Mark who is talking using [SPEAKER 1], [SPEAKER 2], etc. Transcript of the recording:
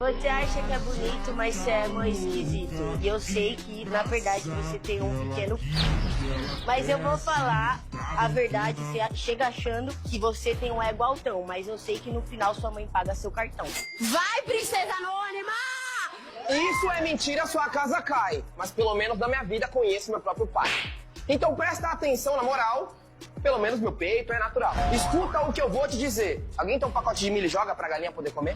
[SPEAKER 1] Você acha que é bonito, mas você é mó esquisito. E eu sei que, na verdade, você tem um pequeno... Mas eu vou falar a verdade, você chega achando que você tem um ego altão, mas eu sei que no final sua mãe paga seu cartão.
[SPEAKER 2] Vai, princesa anônima!
[SPEAKER 3] Isso é mentira, sua casa cai. Mas pelo menos na minha vida conheço meu próprio pai. Então presta atenção na moral. Pelo menos meu peito é natural. Escuta o que eu vou te dizer. Alguém tem um pacote de milho e joga pra galinha poder comer?